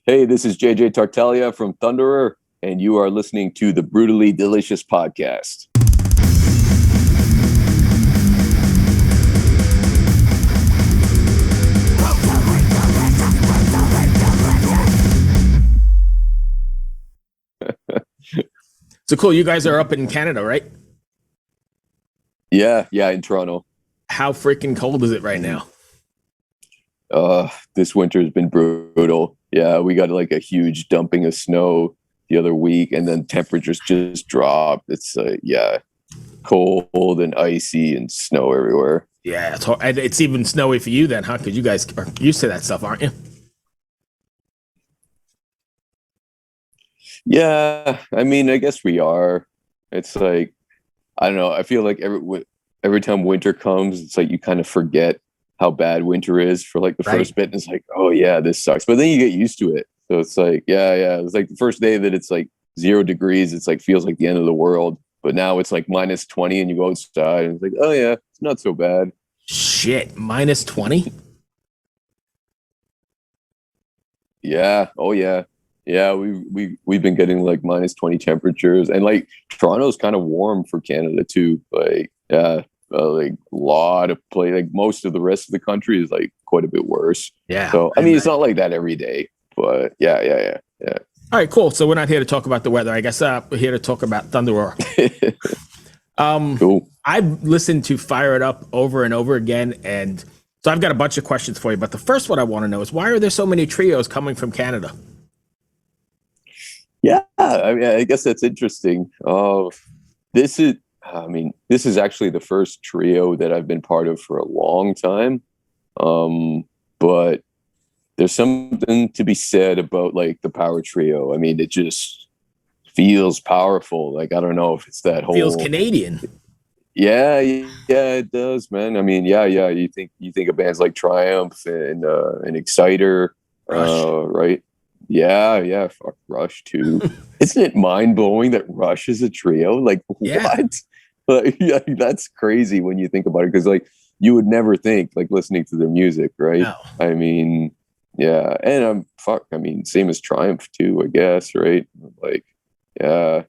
Hey, this is JJ Tartaglia from Thunderor, and you are listening to the Brutally Delicious podcast. So cool. You guys are up in Canada, right? Yeah, in Toronto. How freaking cold is it right now? This winter has been brutal. Yeah, we got like a huge dumping of snow the other week, and then temperatures just dropped. It's cold and icy and snow everywhere. Yeah, it's even snowy for you then, huh? Because you guys are used to that stuff, aren't you? Yeah, I mean, I guess we are. It's like, I don't know. I feel like every time winter comes, it's like you kind of forget how bad winter is for like the Right. first bit. And it's like, oh yeah, this sucks. But then you get used to it. So it's like, yeah. It's like the first day that it's like 0 degrees, it's like feels like the end of the world. But now it's like minus 20 and you go outside and it's like, oh yeah, it's not so bad. Shit, minus 20? Yeah. Oh yeah. Yeah, we've been getting like minus 20 temperatures, and like Toronto's kind of warm for Canada too. Like like a lot of play, like most of the rest of the country is like quite a bit worse. Yeah. So I mean, it's not like that every day, but yeah. All right, cool. So we're not here to talk about the weather. I guess we're here to talk about Thunderor. Cool. I've listened to Fire It Up over and over again, and so I've got a bunch of questions for you. But the first one I want to know is, why are there so many trios coming from Canada? Yeah, I mean, I guess that's interesting. This is, this is actually the first trio that I've been part of for a long time. But there's something to be said about like the power trio. I mean, it just feels powerful. Like, I don't know if it's that whole Feels Canadian. Yeah, it does, man. I mean, yeah. You think of bands like Triumph and Exciter, Rush. right? Yeah. Fuck Rush too. Isn't it mind blowing that Rush is a trio? Like Yeah. what? Like, yeah, that's crazy when you think about it, because like you would never think, like, listening to their music, right? No. I mean, yeah, and I mean, same as Triumph too, I guess, right? Like, yeah.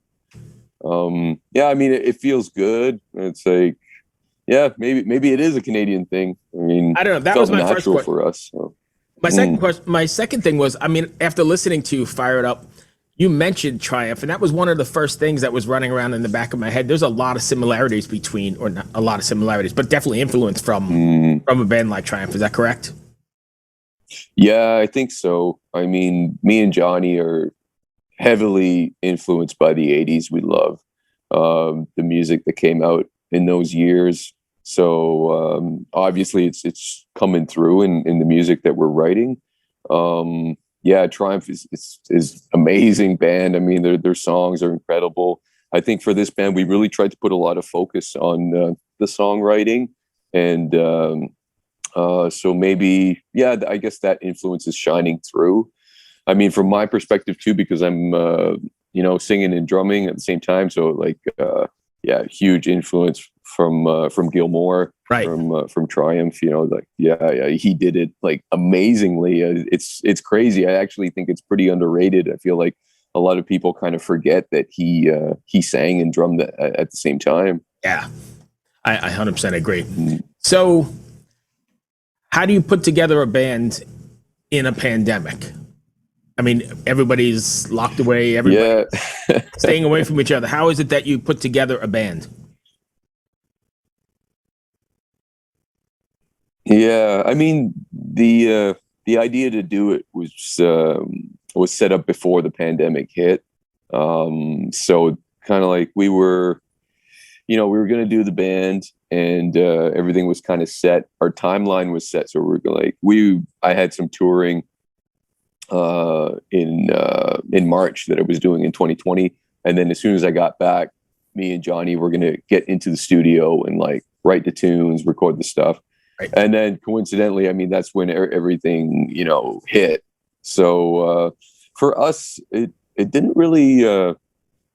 Yeah, I mean, it feels good. It's like, yeah, maybe it is a Canadian thing. I mean, I don't know. That felt was my first natural question. for us. So. My second thing was, I mean, after listening to Fire It Up, you mentioned Triumph, and that was one of the first things that was running around in the back of my head. There's a lot of similarities between, or not a lot of similarities, but definitely influence from a band like Triumph. Is that correct? Yeah, I think so. I mean, me and Johnny are heavily influenced by the 80s. We love the music that came out in those years. So obviously it's coming through in the music that we're writing. Yeah, Triumph is amazing band. I mean, their songs are incredible. I think for this band, we really tried to put a lot of focus on the songwriting, and so maybe, yeah, I guess that influence is shining through. I mean, from my perspective too, because I'm singing and drumming at the same time. So like, yeah, huge influence from Gilmore, Right. from Triumph. You know, like, yeah, he did it like amazingly. It's crazy. I actually think it's pretty underrated. I feel like a lot of people kind of forget that he sang and drummed at the same time. Yeah, I 100% agree. So, how do you put together a band in a pandemic? I mean, everybody's locked away, everybody staying away from each other. How is it that you put together a band? Yeah, I mean, the idea to do it was set up before the pandemic hit. So kind of like we were going to do the band, and everything was kind of set. Our timeline was set, so I had some touring in March that I was doing in 2020, and then as soon as I got back, me and Johnny were going to get into the studio and like write the tunes, record the stuff. Right. And then coincidentally, I mean, that's when everything, hit. So for us, it didn't really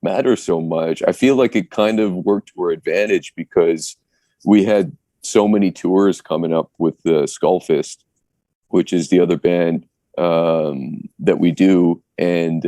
matter so much. I feel like it kind of worked to our advantage because we had so many tours coming up with the Skullfist, which is the other band that we do, and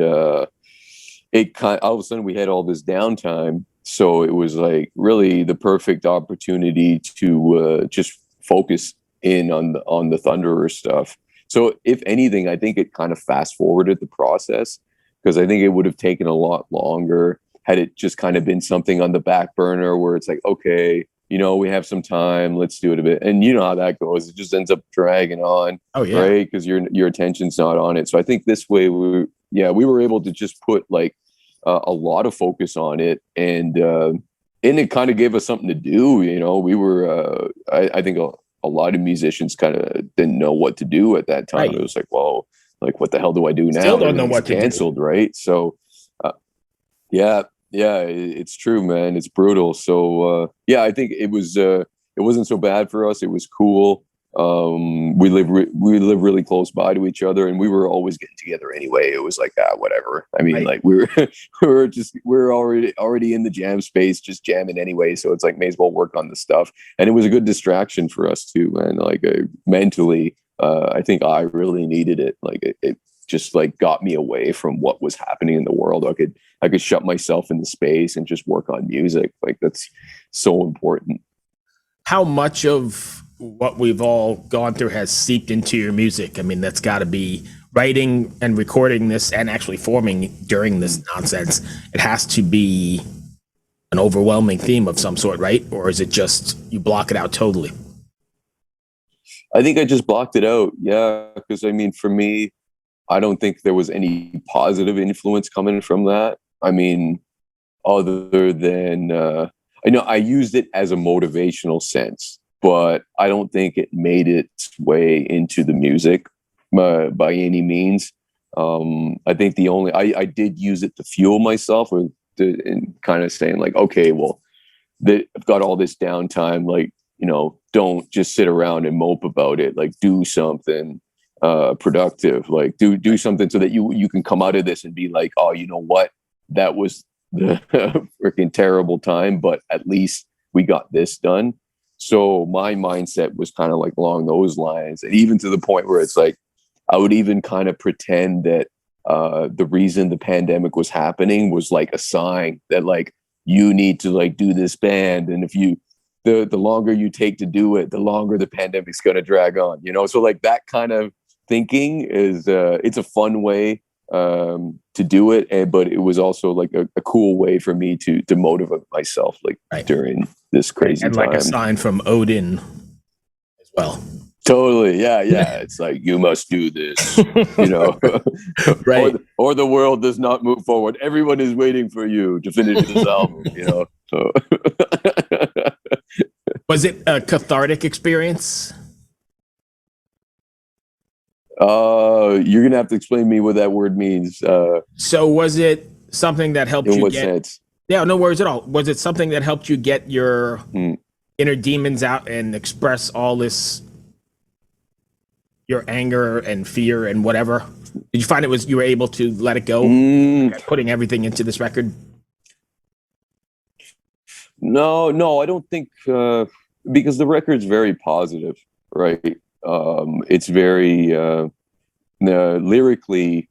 it kind all of a sudden we had all this downtime, so it was like really the perfect opportunity to just focus in on the Thunderer stuff. So if anything, I think it kind of fast forwarded the process, because I think it would have taken a lot longer had it just kind of been something on the back burner where it's like, okay, we have some time, let's do it a bit. And you know how that goes. It just ends up dragging on, Oh yeah. right? Because your attention's not on it. So I think this way we were able to just put like a lot of focus on it, and it kind of gave us something to do. We were I think a lot of musicians kind of didn't know what to do at that time. Right. It was like, well, like what the hell do I do Still now? don't know Everything's what to do. canceled, right? So uh, yeah, yeah, it's true, man. It's brutal. So yeah, I think it wasn't so bad for us. It was cool. We live really close by to each other, and we were always getting together anyway. It was like, whatever. I mean, Right. like we were already in the jam space, just jamming anyway. So it's like, may as well work on the stuff. And it was a good distraction for us too, man. Like mentally, I think I really needed it. Like it just like got me away from what was happening in the world. I could shut myself in the space and just work on music. Like that's so important. How much of what we've all gone through has seeped into your music? I mean, that's got to be writing and recording this and actually forming during this nonsense. It has to be an overwhelming theme of some sort, right? Or is it just you block it out totally? I think I just blocked it out. Yeah, because I mean, for me, I don't think there was any positive influence coming from that. I mean, other than I know I used it as a motivational sense, but I don't think it made its way into the music by any means. I think I did use it to fuel myself, and kind of saying like, okay, well, I've got all this downtime, like, don't just sit around and mope about it. Like, do something productive. Like, do something so that you can come out of this and be like, oh, you know what, that was the freaking terrible time, but at least we got this done. So my mindset was kind of like along those lines, and even to the point where it's like I would even kind of pretend that the reason the pandemic was happening was like a sign that like you need to like do this band, and if you the longer you take to do it, the longer the pandemic's going to drag on. So like that kind of thinking is it's a fun way to do it, but it was also like a cool way for me to motivate myself, like Right. during this crazy And like a time. sign from Odin as well. Totally, yeah, yeah. It's like you must do this, Right. or the world does not move forward. Everyone is waiting for you to finish this album. So Was it a cathartic experience? you're gonna have to explain to me what that word means. So was it something that helped In you what get? sense? Yeah, no worries at all. Was it something that helped you get your Mm. inner demons out and express all this, your anger and fear and whatever? Did you find you were able to let it go, putting everything into this record? No, no, I don't think because the record's very positive, right? It's very lyrically.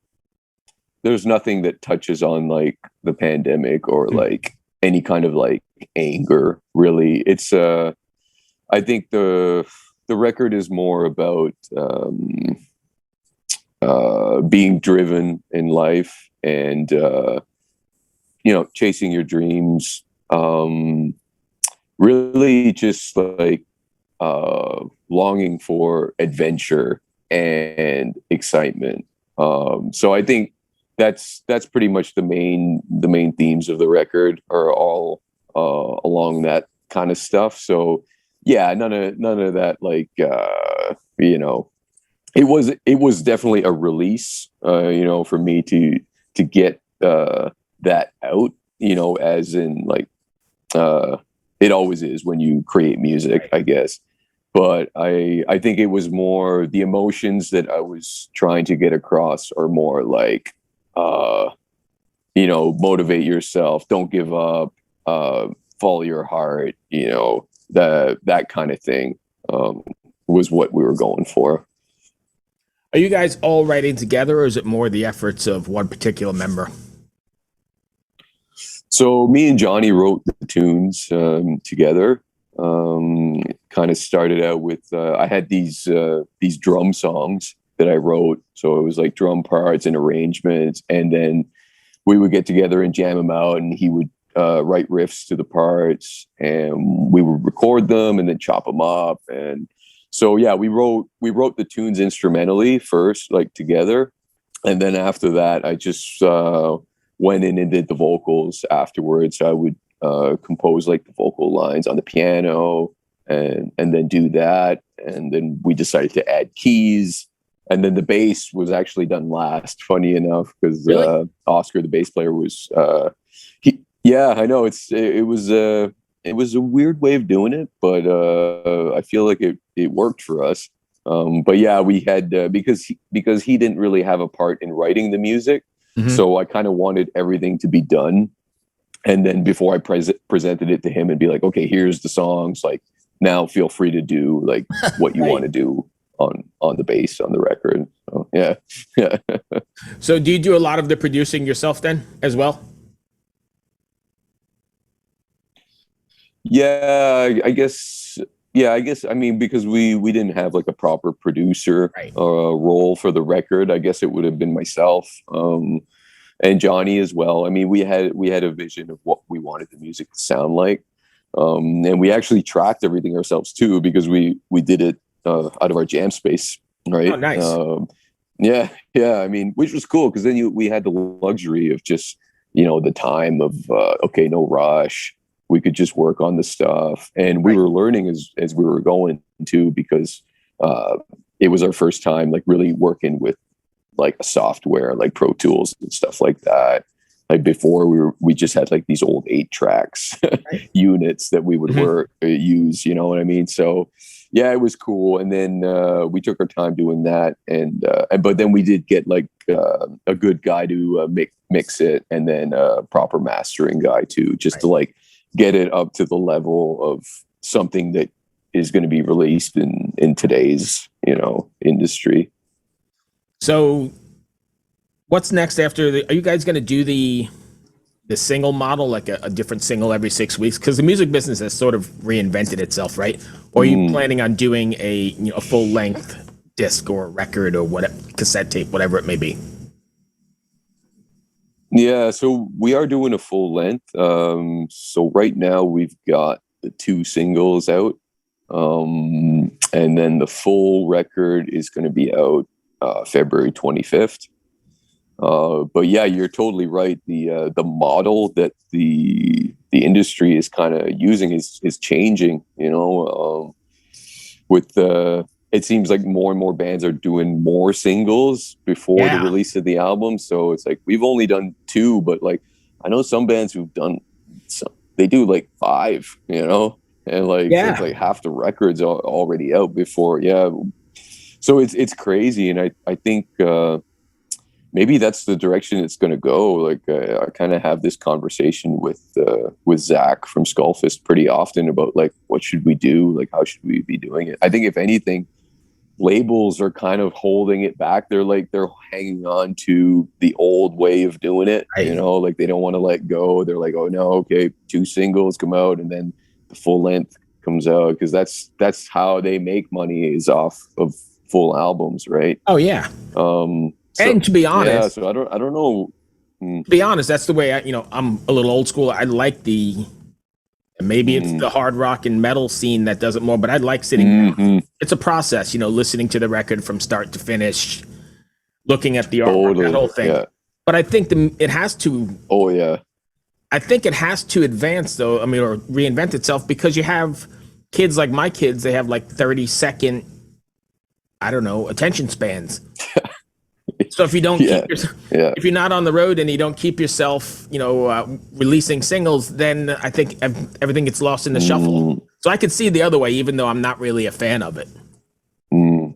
There's nothing that touches on like the pandemic or like any kind of like anger. Really, it's I think the record is more about being driven in life, and chasing your dreams. Really just like longing for adventure and excitement. So I think that's pretty much the main themes of the record are all along that kind of stuff. So yeah, none of that like it was definitely a release, for me to get that out, as in like it always is when you create music, I guess. But I think it was more the emotions that I was trying to get across are more like uh, motivate yourself, don't give up, follow your heart, that kind of thing was what we were going for. Are you guys all writing together, or is it more the efforts of one particular member? So me and Johnny wrote the tunes together. Kind of started out with I had these drum songs that I wrote, so it was like drum parts and arrangements, and then we would get together and jam them out, and he would write riffs to the parts, and we would record them and then chop them up. And so yeah, we wrote the tunes instrumentally first, like together, and then after that, I just went in and did the vocals afterwards. I would compose like the vocal lines on the piano, and then do that, and then we decided to add keys. And then the bass was actually done last, funny enough, because Really? Oscar, the bass player, was yeah, I know it was a weird way of doing it, but I feel like it worked for us. But yeah, we had because he didn't really have a part in writing the music, Hmm. so I kind of wanted everything to be done, and then before I presented it to him and be like, okay, here's the songs, like now feel free to do like what you want Right. to do on the bass on the record. So yeah. Yeah. So do you do a lot of the producing yourself then as well? Yeah, I guess. Yeah, I guess. I mean, because we didn't have like a proper producer Right. role for the record. I guess it would have been myself, and Johnny as well. I mean, we had a vision of what we wanted the music to sound like, and we actually tracked everything ourselves too, because we did it out of our jam space, Oh, right? nice. Yeah, yeah. I mean, which was cool, because then we had the luxury of just the time of okay, no rush. We could just work on the stuff, and we Right. were learning as we were going too, because uh, it was our first time like really working with like a software like Pro Tools and stuff like that. Like before, we just had like these old 8 tracks Right. units that we would Hmm. use. You know what I mean? So yeah, it was cool. And then we took our time doing that, and but then we did get like a good guy to mix it, and then a proper mastering guy too, just Right. to like get it up to the level of something that is going to be released in today's industry. So what's next after the? Are you guys going to do the single model, like a different single every 6 weeks? Because the music business has sort of reinvented itself, right? Or are you Mm. planning on doing a full length disc or record or what, cassette tape, whatever it may be? Yeah, so we are doing a full length. So right now we've got the 2 singles out, and then the full record is going to be out February 25th. But yeah, you're totally right. The model that the industry is kind of using is changing. With it seems like more and more bands are doing more singles before the Yeah. release of the album. So it's like we've only done 2, but like I know some bands who've done some, they do like 5, and like so it's Yeah. like half the records are already out before. Yeah, so it's crazy, and I think maybe that's the direction it's going to go. Like I kind of have this conversation with Zach from Skullfist pretty often about like what should we do, like how should we be doing it. I think if anything, labels are kind of holding it back. They're hanging on to the old way of doing it. Right. Like they don't want to let go. They're like, oh no, okay, 2 singles come out and then the full length comes out, because that's how they make money, is off of full albums, right? Oh, yeah. So And to be yeah, honest, so I don't know. Mm, that's the way I'm a little old school. I like maybe it's mm, the hard rock and metal scene that does it more, but I like sitting down. mm-hmm, It's a process, listening to the record from start to finish, looking at the artwork, that totally. whole thing. Yeah. But I think it has to. Oh yeah. I think it has to advance, though. I mean, or reinvent itself, because you have kids like my kids. They have like 30-second, I don't know, attention spans. So if you don't Yeah. Yeah. if you're not on the road and you don't keep yourself, releasing singles, then I think everything gets lost in the shuffle. Mm, So I could see the other way, even though I'm not really a fan of it. mm.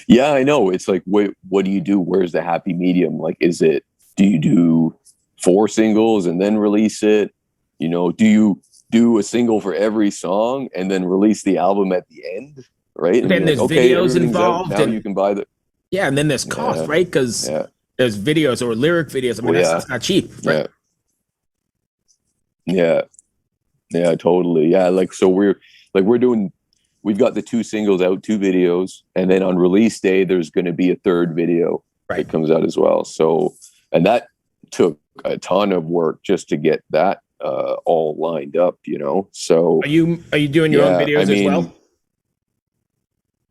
Yeah, I know. It's like, what do you do? Where's the happy medium? Like, do you do 4 singles and then release it? Do you do a single for every song and then release the album at the end? Right. But And then be like, there's okay, videos everything's out. involved, Now and you can buy the. Yeah, and then there's cost, Yeah, right? Because yeah, there's videos or lyric videos. I mean, well, that yeah, stuff's not cheap, right? yeah, yeah, yeah, totally. Yeah, like so we're doing. We've got the two singles out, two videos, and then on release day, there's going to be a third video Right. that comes out as well. So, and that took a ton of work just to get that all lined up, you know. So, Are you doing your own yeah, I videos as mean, well?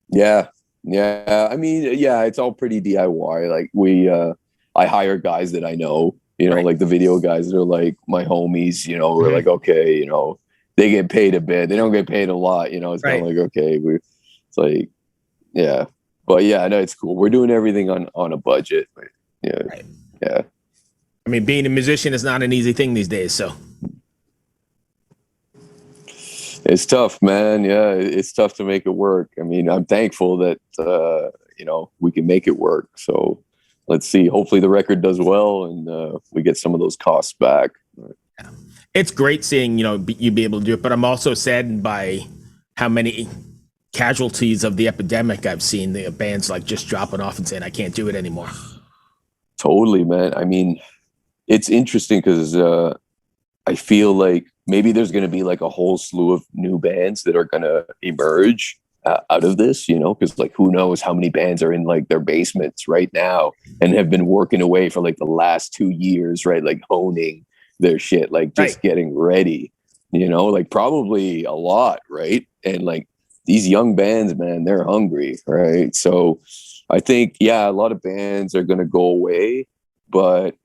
yeah, yeah, I mean, yeah, it's all pretty DIY. Like I hire guys that I know, you know, Right. like the video guys that are like my homies, you know, we're like, Mhm. okay, you know, they get paid a bit, they don't get paid a lot, you know. It's kind of Right. like, okay, it's like, yeah, but yeah, no, it's cool. We're doing everything on a budget. But yeah, Right. yeah, I mean, being a musician is not an easy thing these days. So, it's tough, man. Yeah, it's tough to make it work. I mean, I'm thankful that you know, we can make it work. So let's see. Hopefully, the record does well, and we get some of those costs back. it's great seeing you be able to do it, but I'm also saddened by how many casualties of the epidemic I've seen. The bands like just dropping off and saying I can't do it anymore. Totally, man. I mean, it's interesting because I feel like maybe there's going to be like a whole slew of new bands that are going to emerge out of this, you know, because like who knows how many bands are in like their basements right now and have been working away for like the last 2 years, right? Like honing their shit, like Right. just getting ready, you know, like probably a lot, right? And like these young bands, man, they're hungry, right? So I think, yeah, a lot of bands are going to go away, but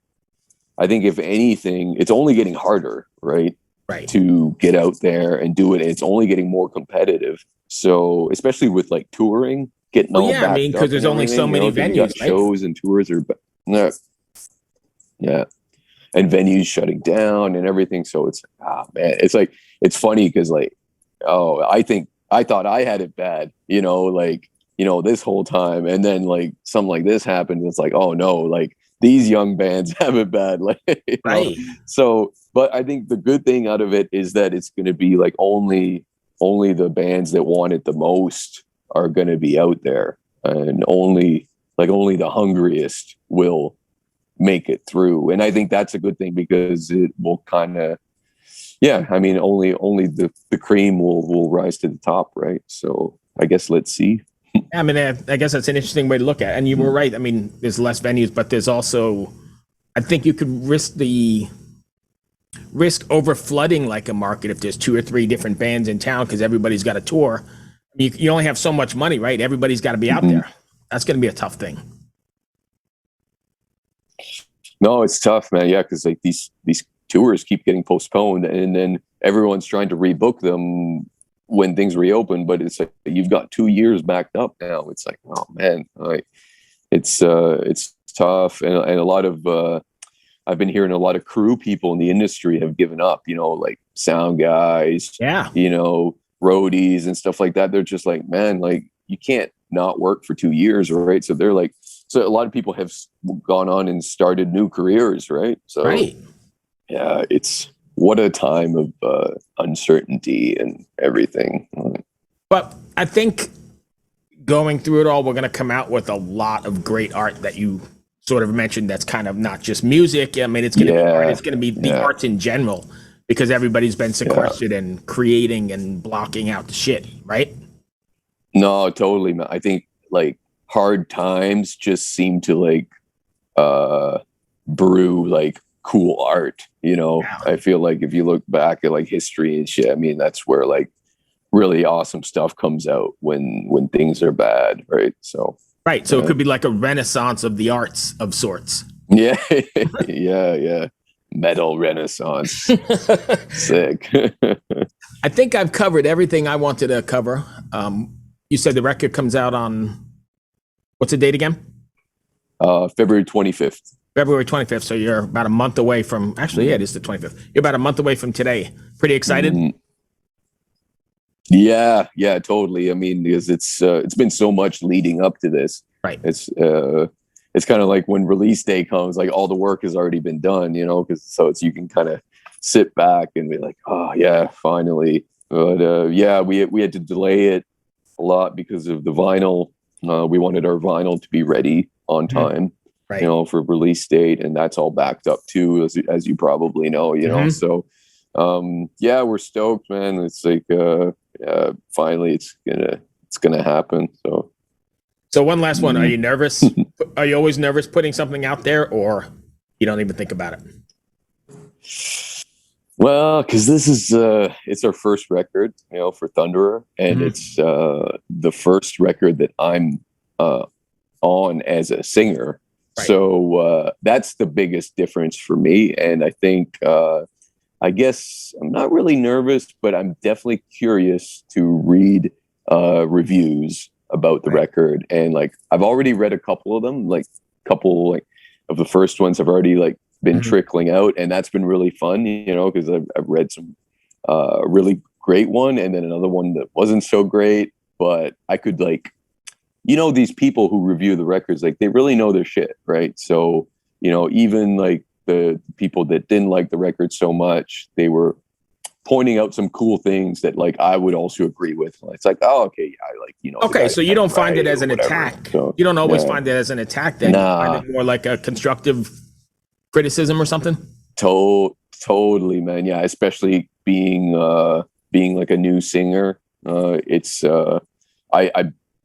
I think if anything, it's only getting harder, right? Right. To get out there and do it. It's only getting more competitive. So, especially with like touring, getting Well, all yeah, I mean, backed because up there's and only so everything, you many know, because you got venues, right? shows and tours are, yeah, yeah, and venues shutting down and everything. So it's, ah, man, it's like, it's funny because like, oh, I thought I had it bad, you know, like, you know, this whole time. And then like something like this happened. It's like, oh no, like these young bands have it bad, like, you know. Right. So, but I think the good thing out of it is that it's going to be like only the bands that want it the most are going to be out there, and only the hungriest will make it through. And I think that's a good thing because it will kind of, yeah, I mean, only the cream will rise to the top, right? So I guess let's see. I mean, I guess that's an interesting way to look at it. And you were right. I mean, there's less venues, but there's also, I think you could risk over flooding like a market if there's two or three different bands in town because everybody's got a tour. You only have so much money, right? Everybody's got to be out Mhm. there. That's going to be a tough thing. No, it's tough, man. Yeah, because like these tours keep getting postponed, and then everyone's trying to rebook them when things reopen. But it's like you've got 2 years backed up now. It's like, oh man, like it's tough, and a lot of I've been hearing a lot of crew people in the industry have given up, you know, like sound guys, Yeah. you know, roadies and stuff like that. They're just like, man, like you can't not work for 2 years, right? So they're like, so a lot of people have gone on and started new careers, right? So Right. yeah, it's what a time of uncertainty and everything. But I think going through it all, we're going to come out with a lot of great art that you sort of mentioned. That's kind of not just music. I mean, it's going to be art. Yeah, It's going to be the yeah, arts in general because everybody's been yeah. sequestered and creating and blocking out the shit, right? No, totally, man. I think like hard times just seem to like uh brew like cool art, you know. Yeah. I feel like if you look back at like history and shit, I mean that's where like really awesome stuff comes out when things are bad, right? So Right. So it yeah, could be like a renaissance of the arts of sorts. yeah, yeah, yeah, metal renaissance, sick. I think I've covered everything I wanted to cover. You said the record comes out on what's the date again? February 25th. February 25th. So you're about a month away from, actually, yeah, it is the 25th. You're about a month away from today. Pretty excited? Mhm. Yeah, yeah, totally. I mean, because it's been so much leading up to this. Right. It's kind of like when release day comes, like all the work has already been done, you know, because so it's you can kind of sit back and be like, oh yeah, finally. But yeah, we had to delay it a lot because of the vinyl We wanted our vinyl to be ready on time, Right. for release date, and that's all backed up too, as you probably know. So yeah, we're stoked, man. It's like finally it's gonna happen. So one last one. Are you nervous? Are you always nervous putting something out there, or you don't even think about it? Well, because this is it's our first record, for Thunderer, and it's the first record that I'm on as a singer. Right. So that's the biggest difference for me. And I think I guess I'm not really nervous, but I'm definitely curious to read reviews about the record. And like I've already read a couple of them, like of the first ones have already like been trickling out, and that's been really fun, because I've read some really great one, and then another one that wasn't so great, but I could like, these people who review the records, like they really know their shit, right? So even like the people that didn't like the record so much, they were pointing out some cool things that like I would also agree with. It's like, oh, okay, yeah, I like, Okay, so you don't find it as an attack. So, you don't always find it as an attack. Then you find it more like a constructive criticism or something. Totally, man. Yeah, especially being like a new singer. It's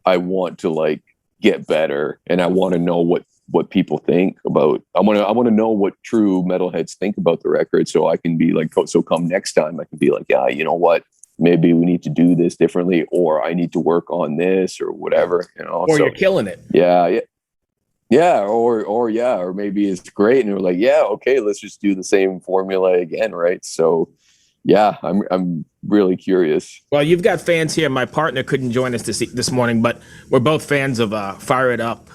I want to like get better, and I want to know what people think about. I want to know what true metalheads think about the record, so I can be like, so come next time I can be like, yeah, you know what, maybe we need to do this differently, or I need to work on this, or whatever, Or you're killing it. Yeah, or maybe it's great, and we're like, yeah, okay, let's just do the same formula again, right? So yeah, I'm really curious. Well, you've got fans here. My partner couldn't join us this morning, but we're both fans of Fire It Up.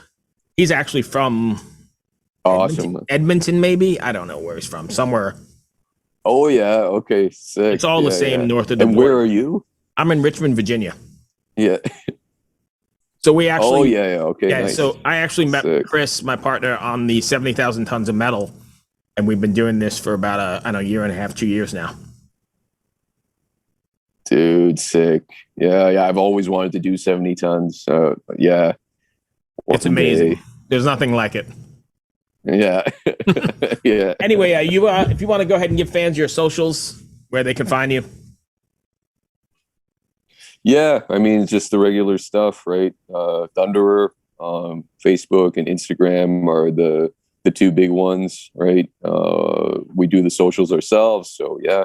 He's actually from Edmonton, maybe. I don't know where he's from. Somewhere. Oh yeah, okay, sick. It's all the same north of the border. And where are you? I'm in Richmond, Virginia. Yeah. So we actually. Oh yeah, okay. Yeah, nice. So I actually met Chris, my partner, on the 70,000 Tons of Metal, and we've been doing this for about a year and a half, 2 years now. Dude, sick. Yeah. I've always wanted to do 70 tons. Yeah. It's amazing. There's nothing like it. Yeah. Yeah. Anyway, if you want to go ahead and give fans your socials, where they can find you. Yeah, I mean, just the regular stuff, right? Thunderer, Facebook and Instagram are the two big ones, right? We do the socials ourselves, so yeah,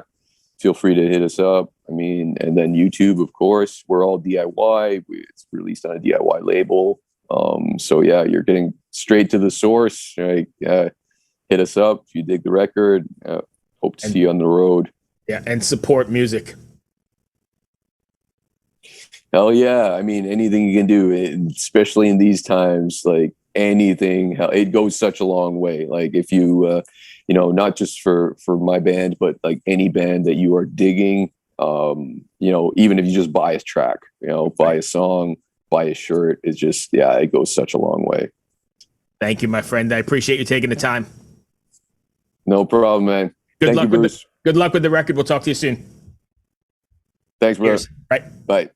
feel free to hit us up. I mean, and then YouTube, of course, we're all DIY. It's released on a DIY label. So yeah, you're getting straight to the source, right? Yeah, hit us up if you dig the record. Hope to see you on the road. Yeah, and support music. Hell yeah. I mean, anything you can do, especially in these times, like anything, it goes such a long way. Like if you, not just for my band, but like any band that you are digging, even if you just buy a track, buy a song, buy a shirt, it's just, yeah, it goes such a long way. Thank you, my friend. I appreciate you taking the time. No problem, man. Good luck with the record. We'll talk to you soon. Thanks, bro. Cheers. Bye. Bye.